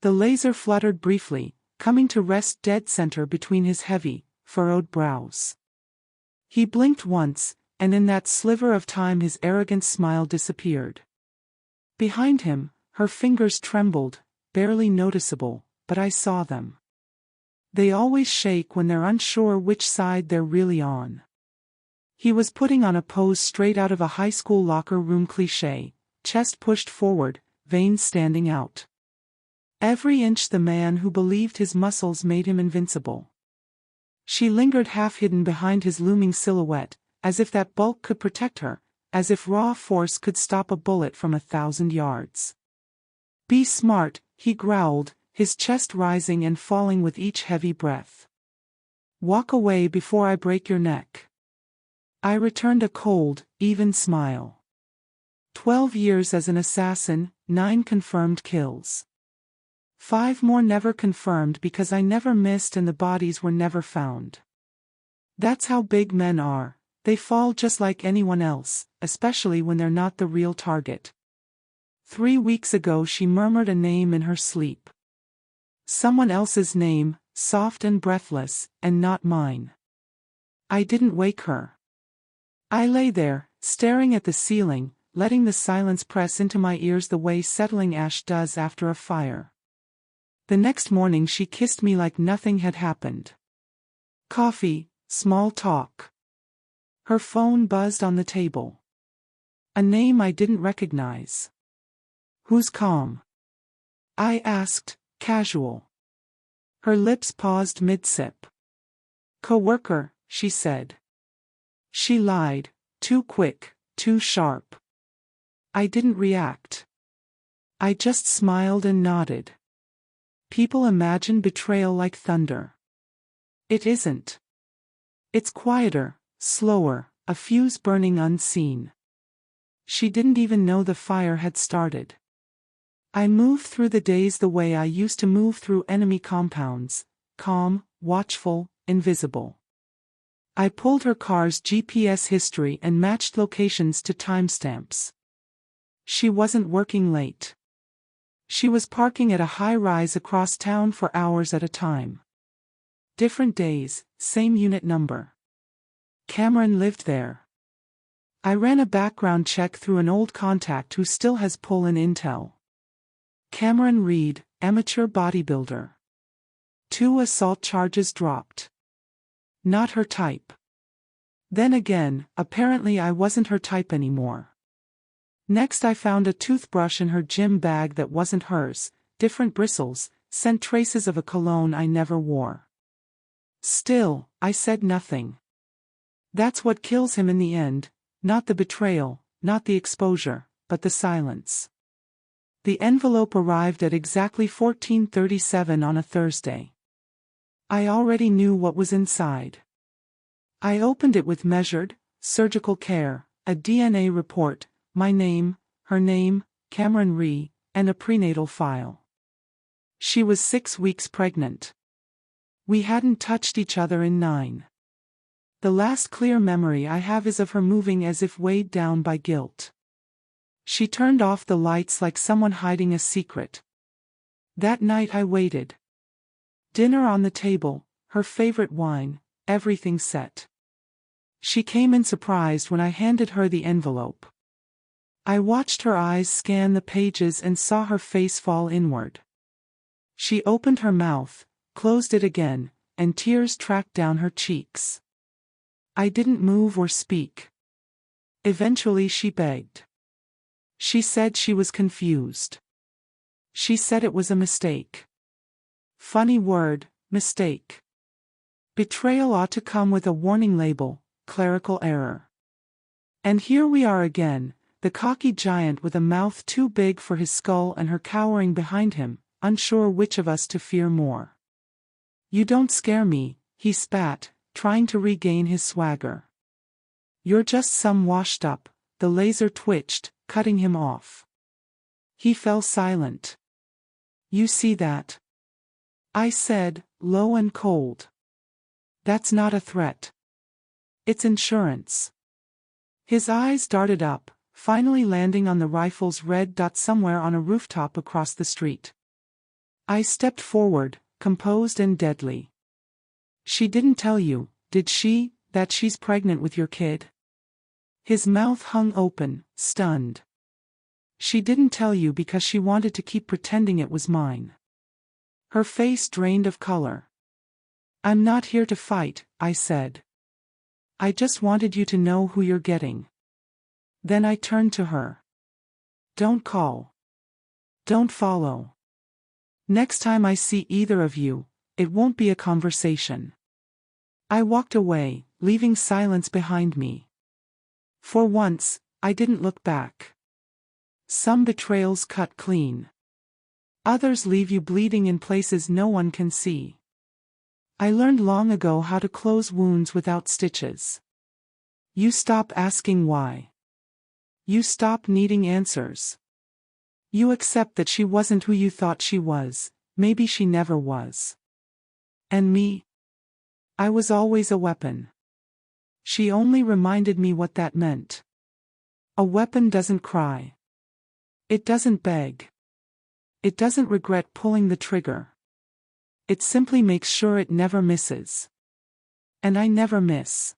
The laser fluttered briefly, coming to rest dead center between his heavy, furrowed brows. He blinked once, and in that sliver of time his arrogant smile disappeared. Behind him, her fingers trembled, barely noticeable, but I saw them. They always shake when they're unsure which side they're really on. He was putting on a pose straight out of a high school locker room cliché, chest pushed forward, veins standing out. Every inch the man who believed his muscles made him invincible. She lingered half-hidden behind his looming silhouette, as if that bulk could protect her, as if raw force could stop a bullet from 1,000 yards. "Be smart," he growled, his chest rising and falling with each heavy breath. "Walk away before I break your neck." I returned a cold, even smile. 12 years as an assassin, 9 confirmed kills. 5 more never confirmed because I never missed and the bodies were never found. That's how big men are, they fall just like anyone else, especially when they're not the real target. 3 weeks ago she murmured a name in her sleep. Someone else's name, soft and breathless, and not mine. I didn't wake her. I lay there, staring at the ceiling, letting the silence press into my ears the way settling ash does after a fire. The next morning she kissed me like nothing had happened. Coffee, small talk. Her phone buzzed on the table. A name I didn't recognize. "Who's calm?" I asked, casual. Her lips paused mid-sip. "Coworker," she said. She lied, too quick, too sharp. I didn't react. I just smiled and nodded. People imagine betrayal like thunder. It isn't. It's quieter, slower, a fuse burning unseen. She didn't even know the fire had started. I moved through the days the way I used to move through enemy compounds, calm, watchful, invisible. I pulled her car's GPS history and matched locations to timestamps. She wasn't working late. She was parking at a high-rise across town for hours at a time. Different days, same unit number. Cameron lived there. I ran a background check through an old contact who still has pull-in intel. Cameron Reed, amateur bodybuilder. 2 assault charges dropped. Not her type. Then again, apparently I wasn't her type anymore. Next I found a toothbrush in her gym bag that wasn't hers, different bristles, scent traces of a cologne I never wore. Still, I said nothing. That's what kills him in the end, not the betrayal, not the exposure, but the silence. The envelope arrived at exactly 14:37 on a Thursday. I already knew what was inside. I opened it with measured, surgical care, a DNA report, my name, her name, Cameron Rhee, and a prenatal file. She was 6 weeks pregnant. We hadn't touched each other in 9. The last clear memory I have is of her moving as if weighed down by guilt. She turned off the lights like someone hiding a secret. That night I waited. Dinner on the table, her favorite wine, everything set. She came in surprised when I handed her the envelope. I watched her eyes scan the pages and saw her face fall inward. She opened her mouth, closed it again, and tears tracked down her cheeks. I didn't move or speak. Eventually she begged. She said she was confused. She said it was a mistake. Funny word, mistake. Betrayal ought to come with a warning label, clerical error. And here we are again, the cocky giant with a mouth too big for his skull and her cowering behind him, unsure which of us to fear more. "You don't scare me," he spat, trying to regain his swagger. "You're just some washed up," the laser twitched, cutting him off. He fell silent. "You see that?" I said, low and cold. "That's not a threat. It's insurance." His eyes darted up, finally landing on the rifle's red dot somewhere on a rooftop across the street. I stepped forward, composed and deadly. She didn't tell you, did she, that she's pregnant with your kid? His mouth hung open, stunned. She didn't tell you because she wanted to keep pretending it was mine. Her face drained of color. I'm not here to fight, I said. I just wanted you to know who you're getting. Then I turned to her. Don't call. Don't follow. Next time I see either of you, it won't be a conversation. I walked away, leaving silence behind me. For once, I didn't look back. Some betrayals cut clean. Others leave you bleeding in places no one can see. I learned long ago how to close wounds without stitches. You stop asking why. You stop needing answers. You accept that she wasn't who you thought she was, maybe she never was. And me? I was always a weapon. She only reminded me what that meant. A weapon doesn't cry. It doesn't beg. It doesn't regret pulling the trigger. It simply makes sure it never misses. And I never miss.